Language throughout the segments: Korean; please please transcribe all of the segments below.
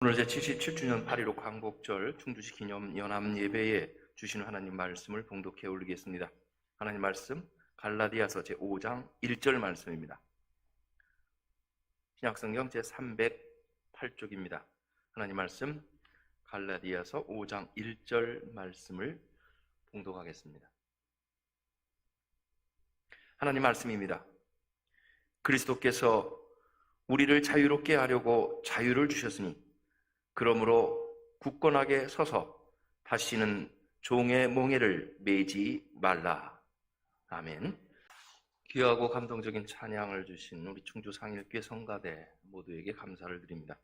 오늘 제77주년 8.15 광복절 충주시 기념 연합예배에 주신 하나님 말씀을 봉독해 올리겠습니다. 하나님 말씀 갈라디아서 제5장 1절 말씀입니다. 신약성경 제308쪽입니다. 하나님 말씀 갈라디아서 5장 1절 말씀을 봉독하겠습니다. 하나님 말씀입니다. 그리스도께서 우리를 자유롭게 하려고 자유를 주셨으니 그러므로 굳건하게 서서 다시는 종의 몽해를 매지 말라. 아멘. 귀하고 감동적인 찬양을 주신 우리 충주 상일교회 성가대 모두에게 감사를 드립니다.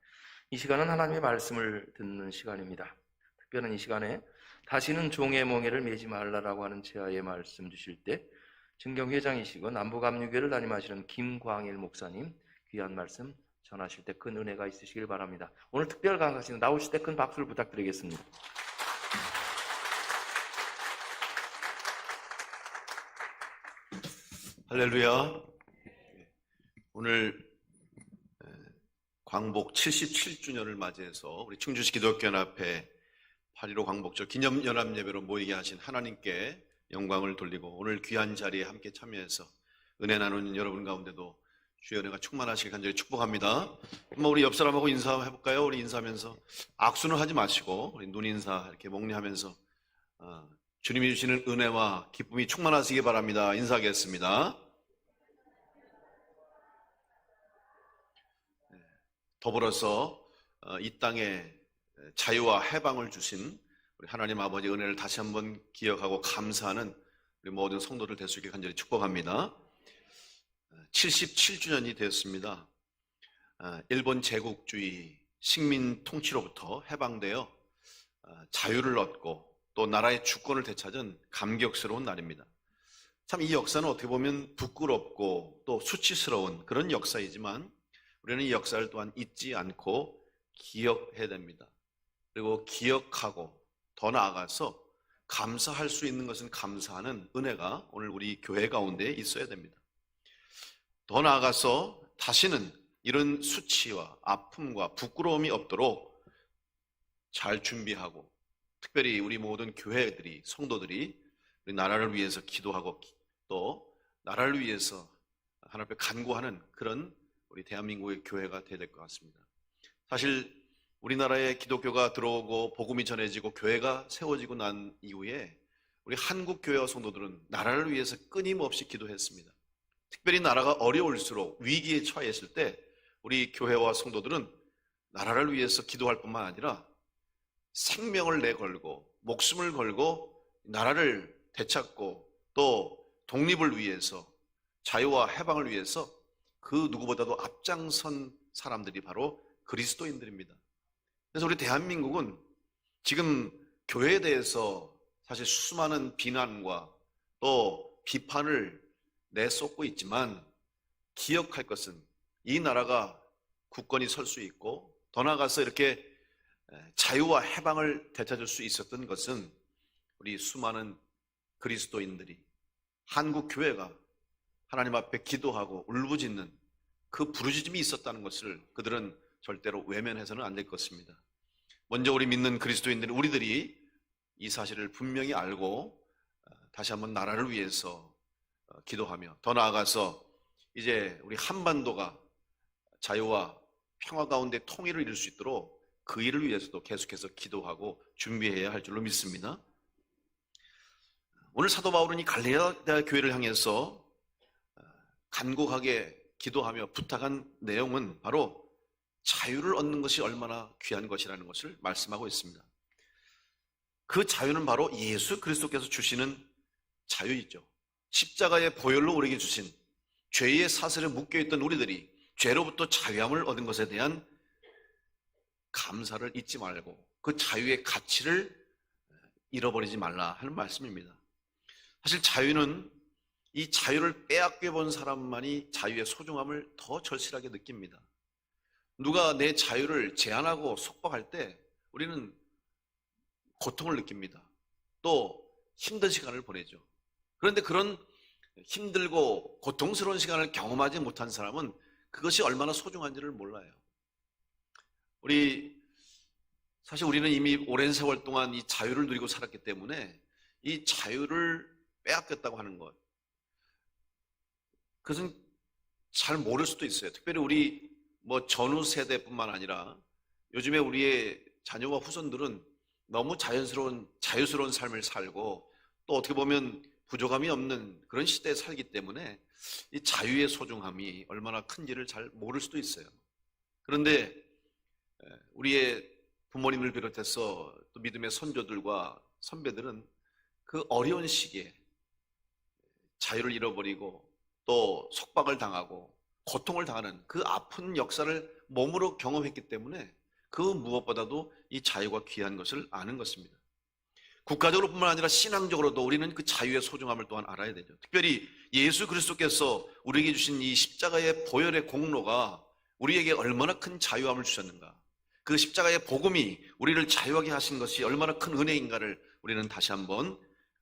이 시간은 하나님의 말씀을 듣는 시간입니다. 특별한 이 시간에 다시는 종의 몽해를 매지 말라라고 하는 제아의 말씀 주실 때 증경회장이시고 남부감리교회를 담임하시는 김광일 목사님 귀한 말씀 전하실 때 큰 은혜가 있으시길 바랍니다. 오늘 특별 강사님 나오실 때 큰 박수를 부탁드리겠습니다. 할렐루야. 오늘 광복 77주년을 맞이해서 우리 충주시 기독교연합회 8.15 광복절 기념연합예배로 모이게 하신 하나님께 영광을 돌리고 오늘 귀한 자리에 함께 참여해서 은혜 나누는 여러분 가운데도 주의 은혜가 충만하시길 간절히 축복합니다. 우리 옆 사람하고 인사해볼까요? 우리 인사하면서 악수는 하지 마시고 우리 눈 인사 이렇게 목례하면서 주님이 주시는 은혜와 기쁨이 충만하시기 바랍니다. 인사하겠습니다. 더불어서 이 땅에 자유와 해방을 주신 우리 하나님 아버지 은혜를 다시 한번 기억하고 감사하는 우리 모든 성도들 될 수 있게 간절히 축복합니다. 77주년이 되었습니다. 일본 제국주의 식민 통치로부터 해방되어 자유를 얻고 또 나라의 주권을 되찾은 감격스러운 날입니다. 참 이 역사는 어떻게 보면 부끄럽고 또 수치스러운 그런 역사이지만 우리는 이 역사를 또한 잊지 않고 기억해야 됩니다. 그리고 기억하고 더 나아가서 감사할 수 있는 것은 감사하는 은혜가 오늘 우리 교회 가운데 있어야 됩니다. 더 나아가서 다시는 이런 수치와 아픔과 부끄러움이 없도록 잘 준비하고 특별히 우리 모든 교회들이 성도들이 우리 나라를 위해서 기도하고 또 나라를 위해서 하나님 앞에 간구하는 그런 우리 대한민국의 교회가 되어야 될 것 같습니다. 사실 우리나라에 기독교가 들어오고 복음이 전해지고 교회가 세워지고 난 이후에 우리 한국 교회와 성도들은 나라를 위해서 끊임없이 기도했습니다. 특별히 나라가 어려울수록 위기에 처했을 때 우리 교회와 성도들은 나라를 위해서 기도할 뿐만 아니라 생명을 내걸고 목숨을 걸고 나라를 되찾고 또 독립을 위해서 자유와 해방을 위해서 그 누구보다도 앞장선 사람들이 바로 그리스도인들입니다. 그래서 우리 대한민국은 지금 교회에 대해서 사실 수많은 비난과 또 비판을 내쏟고 있지만 기억할 것은 이 나라가 굳건히 설 수 있고 더 나아가서 이렇게 자유와 해방을 되찾을 수 있었던 것은 우리 수많은 그리스도인들이 한국 교회가 하나님 앞에 기도하고 울부짖는 그 부르짖음이 있었다는 것을 그들은 절대로 외면해서는 안 될 것입니다. 먼저 우리 믿는 그리스도인들은 우리들이 이 사실을 분명히 알고 다시 한번 나라를 위해서 기도하며 더 나아가서 이제 우리 한반도가 자유와 평화 가운데 통일을 이룰 수 있도록 그 일을 위해서도 계속해서 기도하고 준비해야 할 줄로 믿습니다. 오늘 사도 바울은 이 갈라디아 교회를 향해서 간곡하게 기도하며 부탁한 내용은 바로 자유를 얻는 것이 얼마나 귀한 것이라는 것을 말씀하고 있습니다. 그 자유는 바로 예수 그리스도께서 주시는 자유이죠. 십자가의 보혈로 우리에게 주신 죄의 사슬에 묶여있던 우리들이 죄로부터 자유함을 얻은 것에 대한 감사를 잊지 말고 그 자유의 가치를 잃어버리지 말라 하는 말씀입니다. 사실 자유는 이 자유를 빼앗겨 본 사람만이 자유의 소중함을 더 절실하게 느낍니다. 누가 내 자유를 제한하고 속박할 때 우리는 고통을 느낍니다. 또 힘든 시간을 보내죠. 그런데 그런 힘들고 고통스러운 시간을 경험하지 못한 사람은 그것이 얼마나 소중한지를 몰라요. 우리 사실 우리는 이미 오랜 세월 동안 이 자유를 누리고 살았기 때문에 이 자유를 빼앗겼다고 하는 것, 그것은 잘 모를 수도 있어요. 특별히 우리 전후 세대뿐만 아니라 요즘에 우리의 자녀와 후손들은 너무 자유스러운 삶을 살고 또 어떻게 보면 부족함이 없는 그런 시대에 살기 때문에 이 자유의 소중함이 얼마나 큰지를 잘 모를 수도 있어요. 그런데 우리의 부모님을 비롯해서 또 믿음의 선조들과 선배들은 그 어려운 시기에 자유를 잃어버리고 또 속박을 당하고 고통을 당하는 그 아픈 역사를 몸으로 경험했기 때문에 그 무엇보다도 이 자유가 귀한 것을 아는 것입니다. 국가적으로 뿐만 아니라 신앙적으로도 우리는 그 자유의 소중함을 또한 알아야 되죠. 특별히 예수 그리스도께서 우리에게 주신 이 십자가의 보혈의 공로가 우리에게 얼마나 큰 자유함을 주셨는가, 그 십자가의 복음이 우리를 자유하게 하신 것이 얼마나 큰 은혜인가를 우리는 다시 한번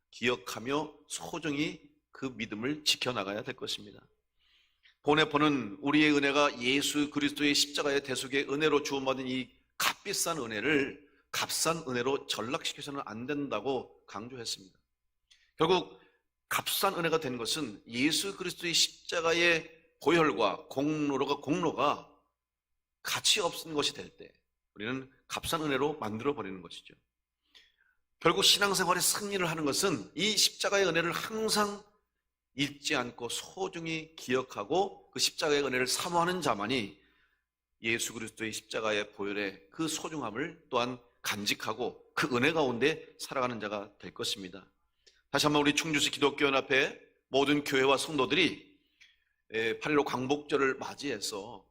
기억하며 소중히 그 믿음을 지켜나가야 될 것입니다. 본에 보는 우리의 은혜가 예수 그리스도의 십자가의 대속의 은혜로 주어받은 이 값비싼 은혜를 값싼 은혜로 전락시켜서는 안 된다고 강조했습니다. 결국 값싼 은혜가 된 것은 예수 그리스도의 십자가의 보혈과 공로가 가치 없는 것이 될 때 우리는 값싼 은혜로 만들어버리는 것이죠. 결국 신앙생활에 승리를 하는 것은 이 십자가의 은혜를 항상 잊지 않고 소중히 기억하고 그 십자가의 은혜를 사모하는 자만이 예수 그리스도의 십자가의 보혈의 그 소중함을 또한 간직하고 그 은혜 가운데 살아가는 자가 될 것입니다. 다시 한번 우리 충주시 기독교연합회 모든 교회와 성도들이 8.15 광복절을 맞이해서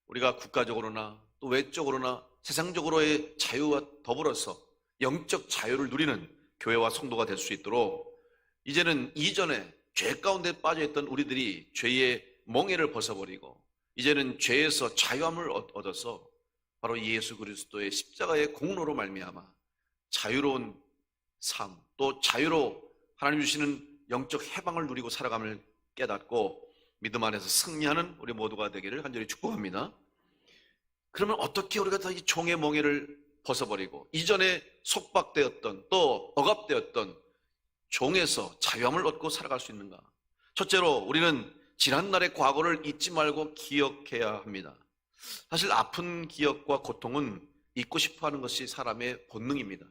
우리가 국가적으로나 또 외적으로나 세상적으로의 자유와 더불어서 영적 자유를 누리는 교회와 성도가 될 수 있도록 이제는 이전에 죄 가운데 빠져있던 우리들이 죄의 멍에를 벗어버리고 이제는 죄에서 자유함을 얻어서 바로 예수 그리스도의 십자가의 공로로 말미암아 자유로운 삶, 또 자유로 하나님 주시는 영적 해방을 누리고 살아감을 깨닫고 믿음 안에서 승리하는 우리 모두가 되기를 간절히 축복합니다. 그러면 어떻게 우리가 다 이 종의 멍에를 벗어버리고 이전에 속박되었던 또 억압되었던 종에서 자유함을 얻고 살아갈 수 있는가? 첫째로 우리는 지난날의 과거를 잊지 말고 기억해야 합니다. 사실 아픈 기억과 고통은 잊고 싶어하는 것이 사람의 본능입니다.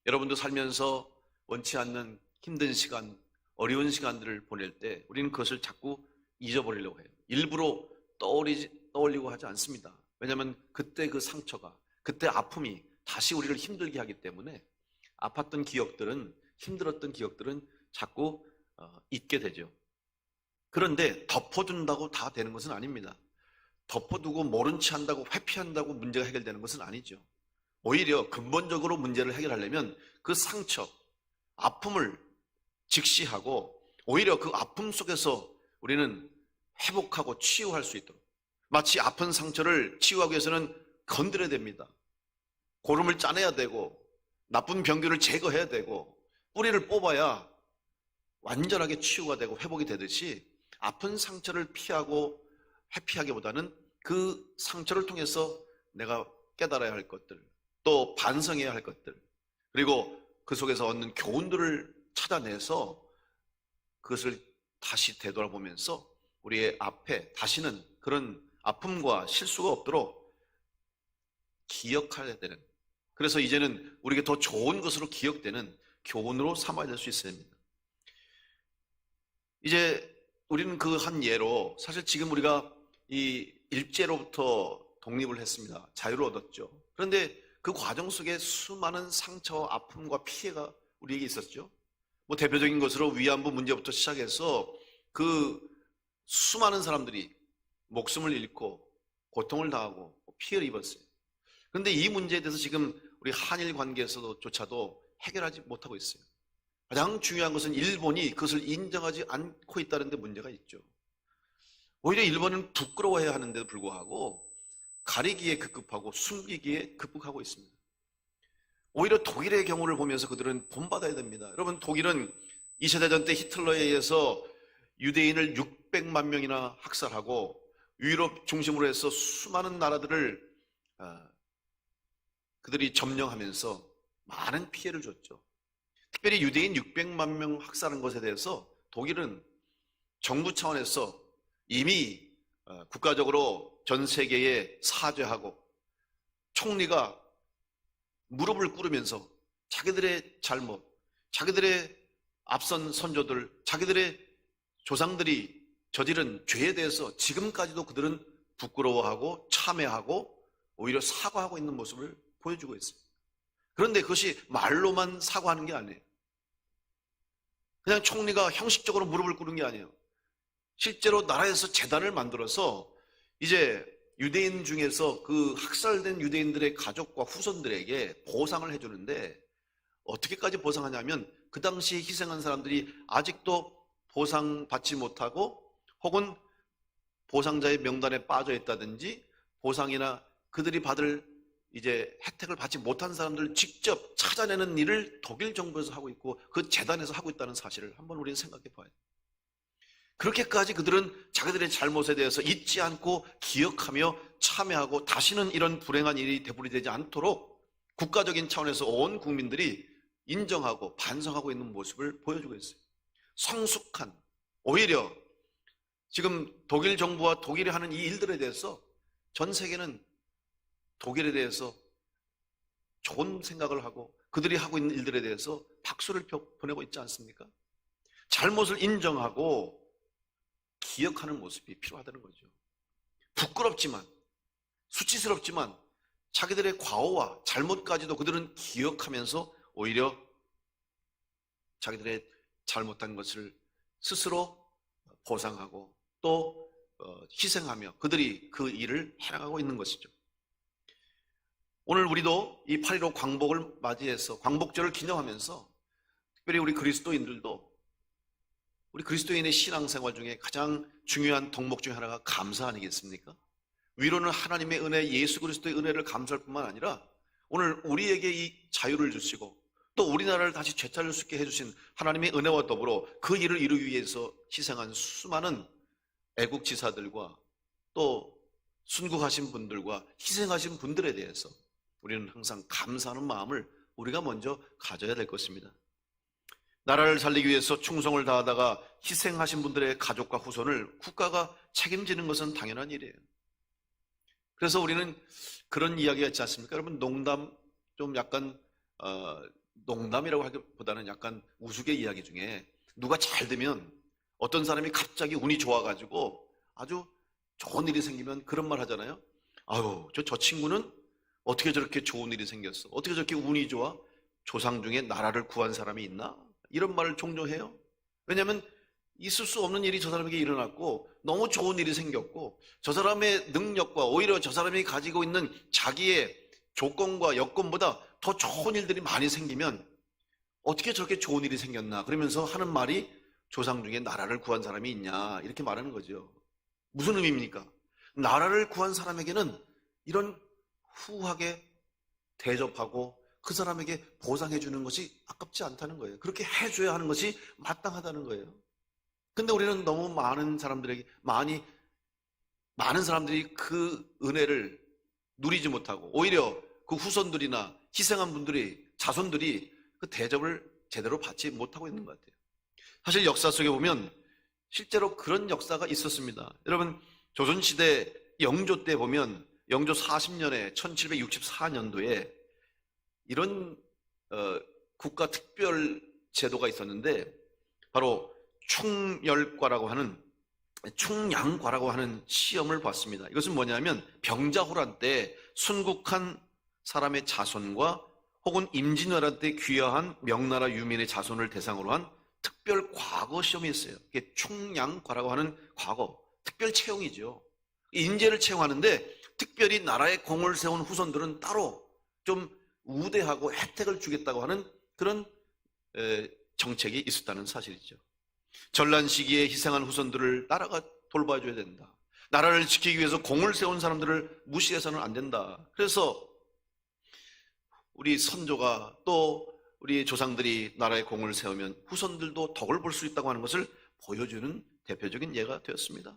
여러분도 살면서 원치 않는 힘든 시간, 어려운 시간들을 보낼 때 우리는 그것을 자꾸 잊어버리려고 해요. 일부러 떠올리고 하지 않습니다. 왜냐하면 그때 그 상처가, 그때 아픔이 다시 우리를 힘들게 하기 때문에 아팠던 기억들은, 힘들었던 기억들은 자꾸 잊게 되죠. 그런데 덮어둔다고 다 되는 것은 아닙니다. 덮어두고 모른 체 한다고, 회피한다고 문제가 해결되는 것은 아니죠. 오히려 근본적으로 문제를 해결하려면 그 상처, 아픔을 직시하고 오히려 그 아픔 속에서 우리는 회복하고 치유할 수 있도록, 마치 아픈 상처를 치유하기 위해서는 건드려야 됩니다. 고름을 짜내야 되고 나쁜 병균을 제거해야 되고 뿌리를 뽑아야 완전하게 치유가 되고 회복이 되듯이 아픈 상처를 피하고 회피하기보다는 그 상처를 통해서 내가 깨달아야 할 것들, 또 반성해야 할 것들, 그리고 그 속에서 얻는 교훈들을 찾아내서 그것을 다시 되돌아보면서 우리의 앞에 다시는 그런 아픔과 실수가 없도록 기억해야 되는, 그래서 이제는 우리에게 더 좋은 것으로 기억되는 교훈으로 삼아야 될 수 있어야 합니다. 이제 우리는 그 한 예로, 사실 지금 우리가 이 일제로부터 독립을 했습니다. 자유를 얻었죠. 그런데 그 과정 속에 수많은 상처, 아픔과 피해가 우리에게 있었죠. 대표적인 것으로 위안부 문제부터 시작해서 그 수많은 사람들이 목숨을 잃고 고통을 당하고 피해를 입었어요. 그런데 이 문제에 대해서 지금 우리 한일 관계에서조차도 해결하지 못하고 있어요. 가장 중요한 것은 일본이 그것을 인정하지 않고 있다는 데 문제가 있죠. 오히려 일본은 부끄러워해야 하는데도 불구하고 가리기에 급급하고 숨기기에 급급하고 있습니다. 오히려 독일의 경우를 보면서 그들은 본받아야 됩니다. 여러분, 독일은 2차 대전 때 히틀러에 의해서 유대인을 600만 명이나 학살하고 유럽 중심으로 해서 수많은 나라들을 그들이 점령하면서 많은 피해를 줬죠. 특별히 유대인 600만 명 학살한 것에 대해서 독일은 정부 차원에서 이미 국가적으로 전 세계에 사죄하고 총리가 무릎을 꿇으면서 자기들의 잘못, 자기들의 앞선 선조들, 자기들의 조상들이 저지른 죄에 대해서 지금까지도 그들은 부끄러워하고 참회하고 오히려 사과하고 있는 모습을 보여주고 있습니다. 그런데 그것이 말로만 사과하는 게 아니에요. 그냥 총리가 형식적으로 무릎을 꿇은 게 아니에요. 실제로 나라에서 재단을 만들어서 이제 유대인 중에서 그 학살된 유대인들의 가족과 후손들에게 보상을 해주는데, 어떻게까지 보상하냐면 그 당시에 희생한 사람들이 아직도 보상받지 못하고 혹은 보상자의 명단에 빠져 있다든지 보상이나 그들이 받을 이제 혜택을 받지 못한 사람들을 직접 찾아내는 일을 독일 정부에서 하고 있고 그 재단에서 하고 있다는 사실을 한번 우리는 생각해 봐야 돼요. 그렇게까지 그들은 자기들의 잘못에 대해서 잊지 않고 기억하며 참회하고 다시는 이런 불행한 일이 되풀이되지 않도록 국가적인 차원에서 온 국민들이 인정하고 반성하고 있는 모습을 보여주고 있어요. 성숙한, 오히려 지금 독일 정부와 독일이 하는 이 일들에 대해서 전 세계는 독일에 대해서 좋은 생각을 하고 그들이 하고 있는 일들에 대해서 박수를 보내고 있지 않습니까? 잘못을 인정하고 기억하는 모습이 필요하다는 거죠. 부끄럽지만, 수치스럽지만 자기들의 과오와 잘못까지도 그들은 기억하면서 오히려 자기들의 잘못한 것을 스스로 보상하고 또 희생하며 그들이 그 일을 해나가고 있는 것이죠. 오늘 우리도 이 8.15 광복을 맞이해서 광복절을 기념하면서 특별히 우리 그리스도인들도 우리 그리스도인의 신앙생활 중에 가장 중요한 덕목 중에 하나가 감사 아니겠습니까? 위로는 하나님의 은혜, 예수 그리스도의 은혜를 감사할 뿐만 아니라 오늘 우리에게 이 자유를 주시고 또 우리나라를 다시 되찾을 수 있게 해주신 하나님의 은혜와 더불어 그 일을 이루기 위해서 희생한 수많은 애국지사들과 또 순국하신 분들과 희생하신 분들에 대해서 우리는 항상 감사하는 마음을 우리가 먼저 가져야 될 것입니다. 나라를 살리기 위해서 충성을 다하다가 희생하신 분들의 가족과 후손을 국가가 책임지는 것은 당연한 일이에요. 그래서 우리는 그런 이야기가 있지 않습니까? 여러분, 농담, 좀 약간 농담이라고 하기보다는 약간 우스개 이야기 중에 누가 잘 되면 어떤 사람이 갑자기 운이 좋아가지고 아주 좋은 일이 생기면 그런 말 하잖아요. 아유, 저 친구는 어떻게 저렇게 좋은 일이 생겼어? 어떻게 저렇게 운이 좋아? 조상 중에 나라를 구한 사람이 있나? 이런 말을 종종 해요. 왜냐하면 있을 수 없는 일이 저 사람에게 일어났고 너무 좋은 일이 생겼고 저 사람의 능력과 오히려 저 사람이 가지고 있는 자기의 조건과 여건보다 더 좋은 일들이 많이 생기면 어떻게 저렇게 좋은 일이 생겼나? 그러면서 하는 말이 조상 중에 나라를 구한 사람이 있냐? 이렇게 말하는 거죠. 무슨 의미입니까? 나라를 구한 사람에게는 이런 후하게 대접하고 그 사람에게 보상해 주는 것이 아깝지 않다는 거예요. 그렇게 해줘야 하는 것이 마땅하다는 거예요. 근데 우리는 너무 많은 사람들에게 많은 사람들이 그 은혜를 누리지 못하고 오히려 그 후손들이나 희생한 분들이 자손들이 그 대접을 제대로 받지 못하고 있는 것 같아요. 사실 역사 속에 보면 실제로 그런 역사가 있었습니다. 여러분, 조선시대 영조 때 보면 영조 40년에 1764년도에 이런 국가 특별 제도가 있었는데 바로 충양과라고 하는 시험을 봤습니다. 이것은 뭐냐면 병자호란 때 순국한 사람의 자손과 혹은 임진왜란 때 귀화한 명나라 유민의 자손을 대상으로 한 특별 과거 시험이 있어요. 이게 충양과라고 하는 과거, 특별 채용이죠. 인재를 채용하는데 특별히 나라에 공을 세운 후손들은 따로 좀 우대하고 혜택을 주겠다고 하는 그런 정책이 있었다는 사실이죠. 전란 시기에 희생한 후손들을 나라가 돌봐줘야 된다. 나라를 지키기 위해서 공을 세운 사람들을 무시해서는 안 된다. 그래서 우리 선조가 또 우리 조상들이 나라의 공을 세우면 후손들도 덕을 볼 수 있다고 하는 것을 보여주는 대표적인 예가 되었습니다.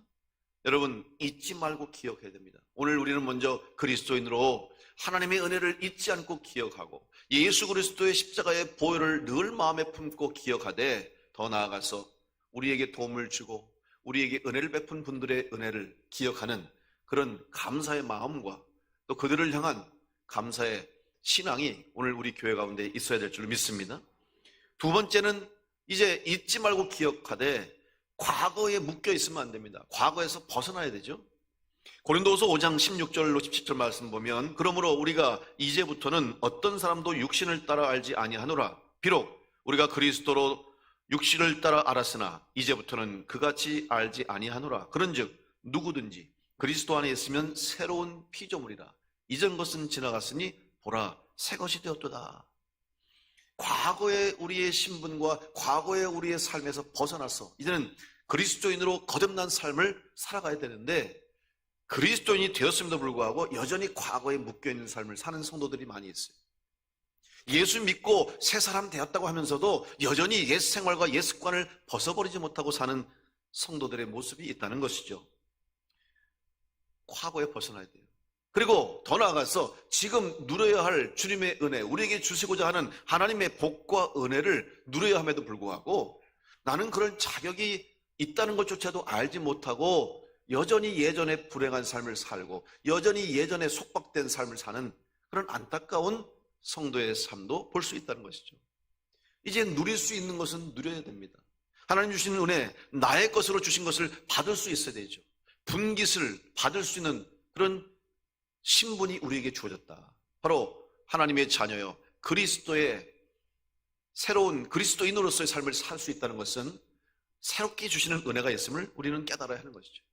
여러분, 잊지 말고 기억해야 됩니다. 오늘 우리는 먼저 그리스도인으로 하나님의 은혜를 잊지 않고 기억하고 예수 그리스도의 십자가의 보혈을 늘 마음에 품고 기억하되, 더 나아가서 우리에게 도움을 주고 우리에게 은혜를 베푼 분들의 은혜를 기억하는 그런 감사의 마음과 또 그들을 향한 감사의 신앙이 오늘 우리 교회 가운데 있어야 될 줄 믿습니다. 두 번째는 이제 잊지 말고 기억하되 과거에 묶여 있으면 안 됩니다. 과거에서 벗어나야 되죠. 고린도후서 5장 16절로 17절 말씀 보면, 그러므로 우리가 이제부터는 어떤 사람도 육신을 따라 알지 아니하노라. 비록 우리가 그리스도로 육신을 따라 알았으나 이제부터는 그같이 알지 아니하노라. 그런즉 누구든지 그리스도 안에 있으면 새로운 피조물이라. 이전 것은 지나갔으니 보라 새 것이 되었도다. 과거의 우리의 신분과 과거의 우리의 삶에서 벗어나서 이제는 그리스도인으로 거듭난 삶을 살아가야 되는데, 그리스도인이 되었음에도 불구하고 여전히 과거에 묶여있는 삶을 사는 성도들이 많이 있어요. 예수 믿고 새 사람 되었다고 하면서도 여전히 옛 생활과 옛 습관을 벗어버리지 못하고 사는 성도들의 모습이 있다는 것이죠. 과거에 벗어나야 돼요. 그리고 더 나아가서 지금 누려야 할 주님의 은혜, 우리에게 주시고자 하는 하나님의 복과 은혜를 누려야 함에도 불구하고 나는 그런 자격이 있다는 것조차도 알지 못하고 여전히 예전에 불행한 삶을 살고 여전히 예전에 속박된 삶을 사는 그런 안타까운 성도의 삶도 볼 수 있다는 것이죠. 이제 누릴 수 있는 것은 누려야 됩니다. 하나님 주시는 은혜, 나의 것으로 주신 것을 받을 수 있어야 되죠. 분깃을 받을 수 있는 그런 신분이 우리에게 주어졌다. 바로 하나님의 자녀요, 그리스도의 새로운 그리스도인으로서의 삶을 살 수 있다는 것은 새롭게 주시는 은혜가 있음을 우리는 깨달아야 하는 것이죠.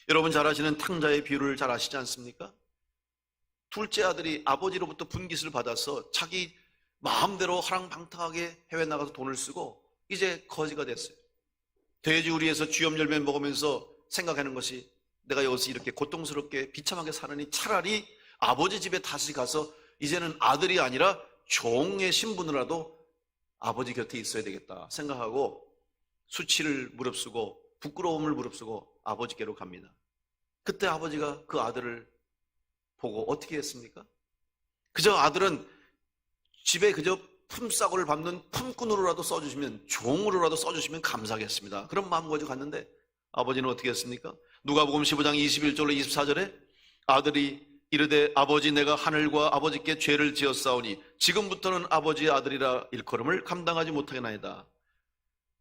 여러분 잘 아시는 탕자의 비유를 잘 아시지 않습니까? 둘째 아들이 아버지로부터 분깃을 받아서 자기 마음대로 하랑방탕하게 해외 나가서 돈을 쓰고 이제 거지가 됐어요. 돼지우리에서 쥐염열매 먹으면서 생각하는 것이, 내가 여기서 이렇게 고통스럽게 비참하게 사느니 차라리 아버지 집에 다시 가서 이제는 아들이 아니라 종의 신분으로라도 아버지 곁에 있어야 되겠다 생각하고 수치를 무릅쓰고 부끄러움을 무릅쓰고 아버지께로 갑니다. 그때 아버지가 그 아들을 보고 어떻게 했습니까? 그저 아들은 집에 그저 품싸고를 밟는 품꾼으로라도 써주시면, 종으로라도 써주시면 감사하겠습니다, 그런 마음 가지고 갔는데 아버지는 어떻게 했습니까? 누가복음 15장 21절로 24절에 아들이 이르되 아버지 내가 하늘과 아버지께 죄를 지었사오니 지금부터는 아버지의 아들이라 일컬음을 감당하지 못하겠나이다.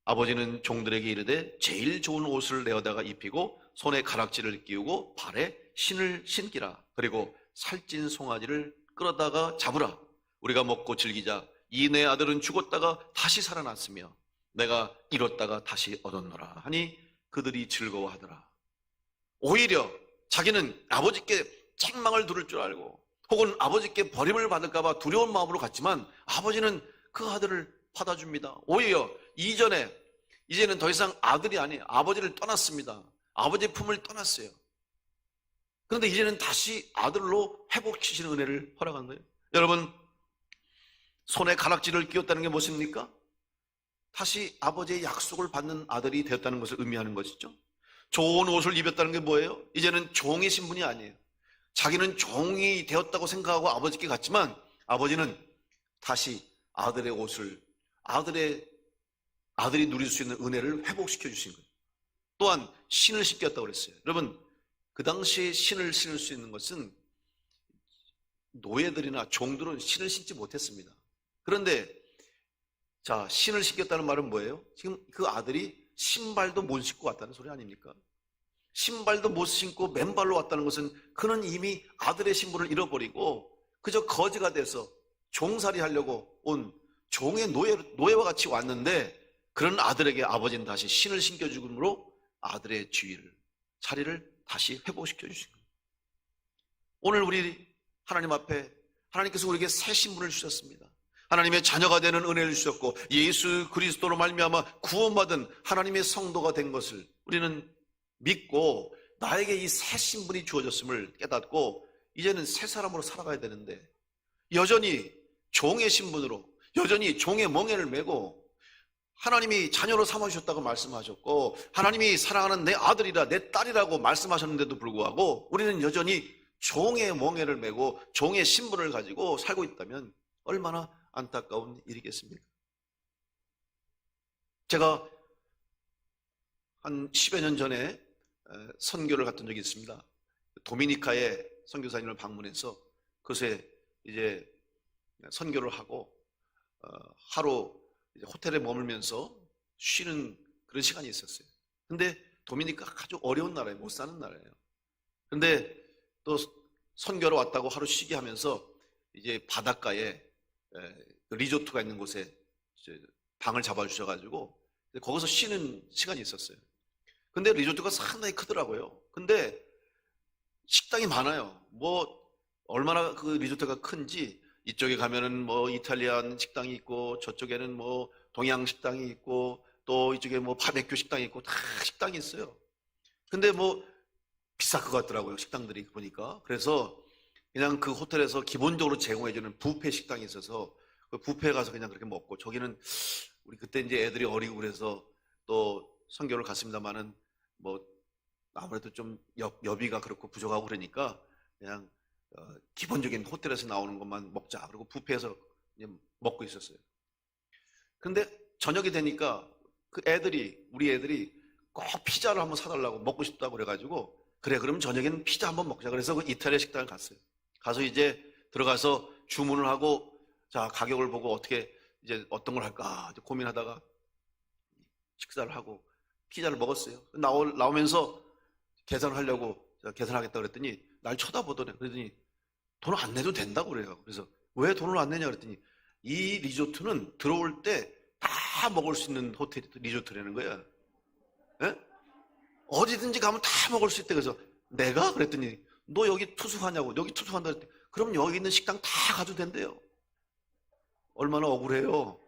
아버지는 종들에게 이르되 제일 좋은 옷을 내어다가 입히고 손에 가락지를 끼우고 발에 신을 신기라. 그리고 살찐 송아지를 끌어다가 잡으라. 우리가 먹고 즐기자. 이 내 아들은 죽었다가 다시 살아났으며 내가 잃었다가 다시 얻었노라 하니 그들이 즐거워하더라. 오히려 자기는 아버지께 책망을 들을 줄 알고 혹은 아버지께 버림을 받을까 봐 두려운 마음으로 갔지만 아버지는 그 아들을 받아줍니다. 오히려 이제는 더 이상 아들이 아니에요. 아버지를 떠났습니다. 아버지의 품을 떠났어요. 그런데 이제는 다시 아들로 회복시키시는 은혜를 허락한 거예요. 여러분, 손에 가락지를 끼웠다는 게 무엇입니까? 다시 아버지의 약속을 받는 아들이 되었다는 것을 의미하는 것이죠. 좋은 옷을 입었다는 게 뭐예요? 이제는 종의 신분이 아니에요. 자기는 종이 되었다고 생각하고 아버지께 갔지만 아버지는 다시 아들의 옷을, 아들이 누릴 수 있는 은혜를 회복시켜 주신 거예요. 또한 신을 신겼다고 그랬어요. 여러분, 그 당시에 신을 신을 수 있는 것은 노예들이나 종들은 신을 신지 못했습니다. 그런데 자, 신을 신겼다는 말은 뭐예요? 지금 그 아들이 신발도 못 신고 왔다는 소리 아닙니까? 신발도 못 신고 맨발로 왔다는 것은 그는 이미 아들의 신분을 잃어버리고 그저 거지가 돼서 종살이 하려고 온 종의 노예와 같이 왔는데, 그런 아들에게 아버지는 다시 신을 신겨주므로 아들의 자리를 다시 회복시켜 주신 거예요. 오늘 우리 하나님 앞에 하나님께서 우리에게 새 신분을 주셨습니다. 하나님의 자녀가 되는 은혜를 주셨고 예수 그리스도로 말미암아 구원받은 하나님의 성도가 된 것을 우리는 믿고 나에게 이 새 신분이 주어졌음을 깨닫고 이제는 새 사람으로 살아가야 되는데, 여전히 종의 신분으로, 여전히 종의 멍에를 메고 하나님이 자녀로 삼아주셨다고 말씀하셨고 하나님이 사랑하는 내 아들이라 내 딸이라고 말씀하셨는데도 불구하고 우리는 여전히 종의 멍에를 메고 종의 신분을 가지고 살고 있다면 얼마나 안타까운 일이겠습니까? 제가 한 10여 년 전에 선교를 갔던 적이 있습니다. 도미니카의 선교사님을 방문해서 그곳에 이제 선교를 하고 하루 이제 호텔에 머물면서 쉬는 그런 시간이 있었어요. 근데 도미니카가 아주 어려운 나라예요. 못 사는 나라예요. 근데 또 선교로 왔다고 하루 쉬게 하면서 이제 바닷가에 리조트가 있는 곳에 이제 방을 잡아주셔가지고 거기서 쉬는 시간이 있었어요. 근데 리조트가 상당히 크더라고요. 근데 식당이 많아요. 뭐 얼마나 그 리조트가 큰지 이쪽에 가면은 뭐 이탈리안 식당이 있고 저쪽에는 뭐 동양 식당이 있고 또 이쪽에 뭐 바베큐 식당이 있고 다 식당이 있어요. 근데 뭐 비쌀 것 같더라고요. 식당들이 보니까. 그래서 그냥 그 호텔에서 기본적으로 제공해주는 뷔페 식당이 있어서 그 뷔페에 가서 그냥 그렇게 먹고 저기는 우리 그때 이제 애들이 어리고 그래서 또 선교를 갔습니다마는 뭐 아무래도 좀 여비가 그렇고 부족하고 그러니까 그냥 기본적인 호텔에서 나오는 것만 먹자. 그리고 뷔페에서 그냥 먹고 있었어요. 근데 저녁이 되니까 그 우리 애들이 꼭 피자를 한번 사달라고 먹고 싶다고 그래가지고 그래 그러면 저녁에는 피자 한번 먹자. 그래서 그 이탈리아 식당을 갔어요. 가서 이제 들어가서 주문을 하고 자 가격을 보고 어떻게 이제 어떤 걸 할까 고민하다가 식사를 하고 피자를 먹었어요. 나오면서 계산을 하려고 제가 계산하겠다 그랬더니 날 쳐다보더래. 그랬더니 돈을 안 내도 된다고 그래요. 그래서 왜 돈을 안 내냐 그랬더니 이 리조트는 들어올 때 다 먹을 수 있는 호텔 리조트라는 거야. 예? 어디든지 가면 다 먹을 수 있대. 그래서 내가 그랬더니 너 여기 투숙하냐고. 여기 투숙한다 그랬더니 그럼 여기 있는 식당 다 가도 된대요. 얼마나 억울해요.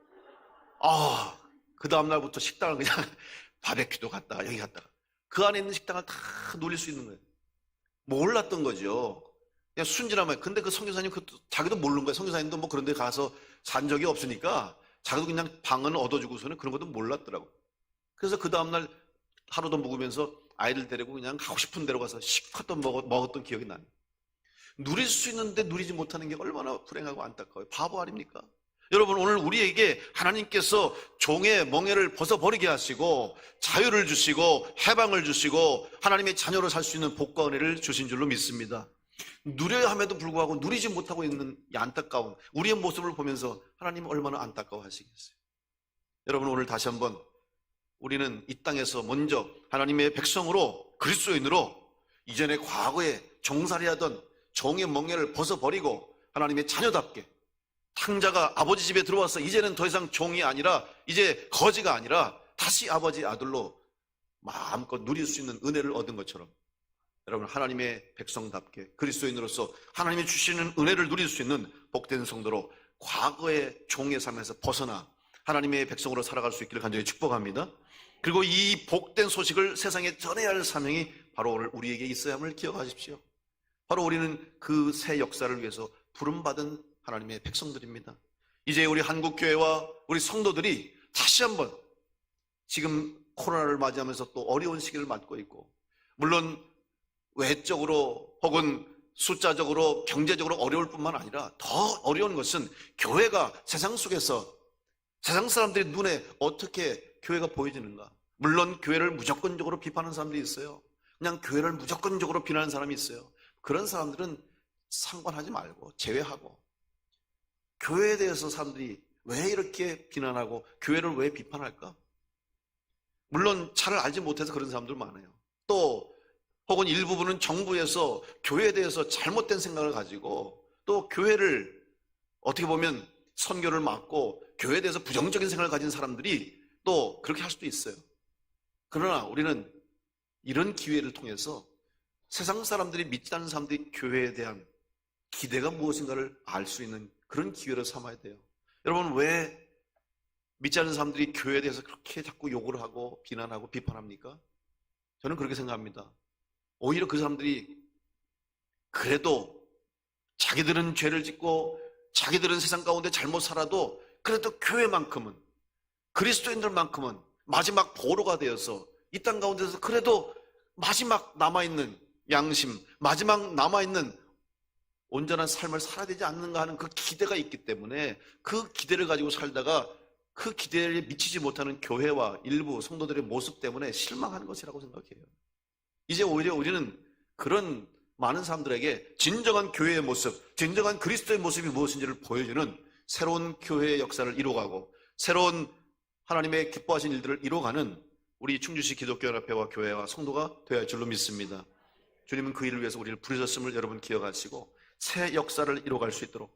그 다음날부터 식당을 그냥 바베큐도 갔다가 여기 갔다가 그 안에 있는 식당을 다 누릴 수 있는 거예요. 몰랐던 거죠. 그냥 순진하면. 근데 그 선교사님 자기도 모르는 거예요. 선교사님도 뭐 그런 데 가서 산 적이 없으니까 자기도 그냥 방은 얻어주고서는 그런 것도 몰랐더라고. 그래서 그 다음날 하루도 묵으면서 아이들 데리고 그냥 가고 싶은 데로 가서 실컷 먹었던 기억이 나요. 누릴 수 있는데 누리지 못하는 게 얼마나 불행하고 안타까워요. 바보 아닙니까? 여러분 오늘 우리에게 하나님께서 종의 멍에를 벗어버리게 하시고 자유를 주시고 해방을 주시고 하나님의 자녀로 살 수 있는 복과 은혜를 주신 줄로 믿습니다. 누려야 함에도 불구하고 누리지 못하고 있는 이 안타까운 우리의 모습을 보면서 하나님은 얼마나 안타까워 하시겠어요. 여러분 오늘 다시 한번 우리는 이 땅에서 먼저 하나님의 백성으로 그리스도인으로 이전에 과거에 종살이하던 종의 멍에를 벗어버리고 하나님의 자녀답게 탕자가 아버지 집에 들어와서 이제는 더 이상 종이 아니라 이제 거지가 아니라 다시 아버지 아들로 마음껏 누릴 수 있는 은혜를 얻은 것처럼 여러분 하나님의 백성답게 그리스도인으로서 하나님이 주시는 은혜를 누릴 수 있는 복된 성도로 과거의 종의 삶에서 벗어나 하나님의 백성으로 살아갈 수 있기를 간절히 축복합니다. 그리고 이 복된 소식을 세상에 전해야 할 사명이 바로 오늘 우리에게 있어야 함을 기억하십시오. 바로 우리는 그 새 역사를 위해서 부름받은 하나님의 백성들입니다. 이제 우리 한국교회와 우리 성도들이 다시 한번 지금 코로나를 맞이하면서 또 어려운 시기를 맞고 있고 물론 외적으로 혹은 숫자적으로 경제적으로 어려울 뿐만 아니라 더 어려운 것은 교회가 세상 속에서 세상 사람들의 눈에 어떻게 교회가 보여지는가. 물론 교회를 무조건적으로 비판하는 사람들이 있어요. 그냥 교회를 무조건적으로 비난하는 사람이 있어요. 그런 사람들은 상관하지 말고 제외하고 교회에 대해서 사람들이 왜 이렇게 비난하고 교회를 왜 비판할까? 물론 잘 알지 못해서 그런 사람들 많아요. 또 혹은 일부분은 정부에서 교회에 대해서 잘못된 생각을 가지고 또 교회를 어떻게 보면 선교를 막고 교회에 대해서 부정적인 생각을 가진 사람들이 또 그렇게 할 수도 있어요. 그러나 우리는 이런 기회를 통해서 세상 사람들이 믿지 않는 사람들이 교회에 대한 기대가 무엇인가를 알 수 있는 그런 기회를 삼아야 돼요. 여러분 왜 믿지 않는 사람들이 교회에 대해서 그렇게 자꾸 욕을 하고 비난하고 비판합니까? 저는 그렇게 생각합니다. 오히려 그 사람들이 그래도 자기들은 죄를 짓고 자기들은 세상 가운데 잘못 살아도 그래도 교회만큼은 그리스도인들만큼은 마지막 보루가 되어서 이 땅 가운데서 그래도 마지막 남아있는 양심, 마지막 남아있는 온전한 삶을 살아야 되지 않는가 하는 그 기대가 있기 때문에 그 기대를 가지고 살다가 그 기대에 미치지 못하는 교회와 일부 성도들의 모습 때문에 실망하는 것이라고 생각해요. 이제 오히려 우리는 그런 많은 사람들에게 진정한 교회의 모습, 진정한 그리스도의 모습이 무엇인지를 보여주는 새로운 교회의 역사를 이루어가고 새로운 하나님의 기뻐하신 일들을 이루어가는 우리 충주시 기독교연합회와 교회와 성도가 되어야 할 줄로 믿습니다. 주님은 그 일을 위해서 우리를 부르셨음을 여러분 기억하시고 새 역사를 이루어갈 수 있도록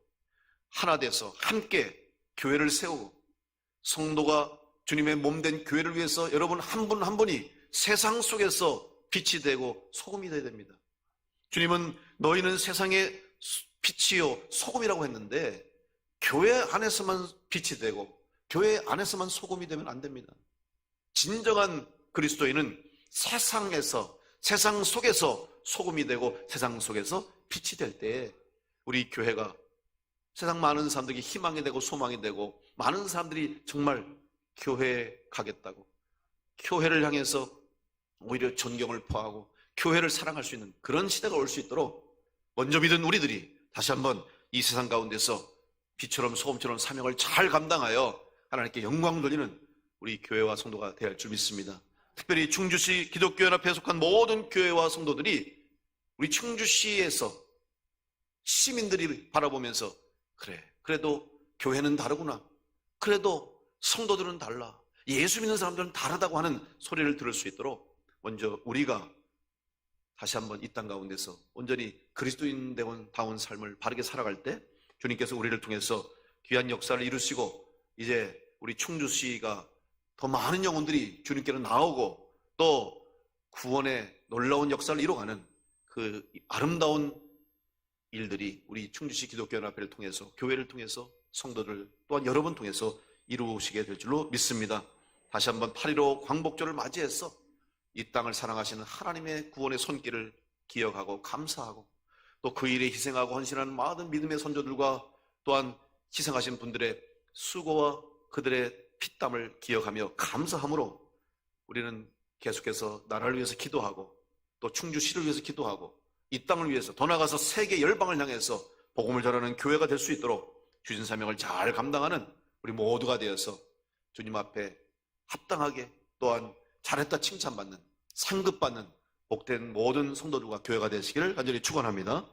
하나 돼서 함께 교회를 세우고 성도가 주님의 몸된 교회를 위해서 여러분 한 분 한 분이 세상 속에서 빛이 되고 소금이 되어야 됩니다. 주님은 너희는 세상의 빛이요 소금이라고 했는데 교회 안에서만 빛이 되고 교회 안에서만 소금이 되면 안 됩니다. 진정한 그리스도인은 세상에서 세상 속에서 소금이 되고 세상 속에서 빛이 될 때에 우리 교회가 세상 많은 사람들이 희망이 되고 소망이 되고 많은 사람들이 정말 교회에 가겠다고 교회를 향해서 오히려 존경을 표하고 교회를 사랑할 수 있는 그런 시대가 올 수 있도록 먼저 믿은 우리들이 다시 한번 이 세상 가운데서 빛처럼 소금처럼 사명을 잘 감당하여 하나님께 영광 돌리는 우리 교회와 성도가 되어야 할 줄 믿습니다. 특별히 충주시 기독교연합회에 속한 모든 교회와 성도들이 우리 충주시에서 시민들이 바라보면서 그래도 교회는 다르구나, 그래도 성도들은 달라, 예수 믿는 사람들은 다르다고 하는 소리를 들을 수 있도록 먼저 우리가 다시 한번 이 땅 가운데서 온전히 그리스도인다운 삶을 바르게 살아갈 때 주님께서 우리를 통해서 귀한 역사를 이루시고 이제 우리 충주시가 더 많은 영혼들이 주님께로 나오고 또 구원의 놀라운 역사를 이루어가는 그 아름다운 일들이 우리 충주시 기독교연합회를 통해서 교회를 통해서 성도들 또한 여러분 통해서 이루어지게 될 줄로 믿습니다. 다시 한번 8.15 광복절을 맞이해서 이 땅을 사랑하시는 하나님의 구원의 손길을 기억하고 감사하고 또 그 일에 희생하고 헌신하는 많은 믿음의 선조들과 또한 희생하신 분들의 수고와 그들의 피땀을 기억하며 감사함으로 우리는 계속해서 나라를 위해서 기도하고 또 충주시를 위해서 기도하고 이 땅을 위해서 더 나아가서 세계 열방을 향해서 복음을 전하는 교회가 될 수 있도록 주신 사명을 잘 감당하는 우리 모두가 되어서 주님 앞에 합당하게 또한 잘했다 칭찬받는 상급받는 복된 모든 성도들과 교회가 되시기를 간절히 축원합니다.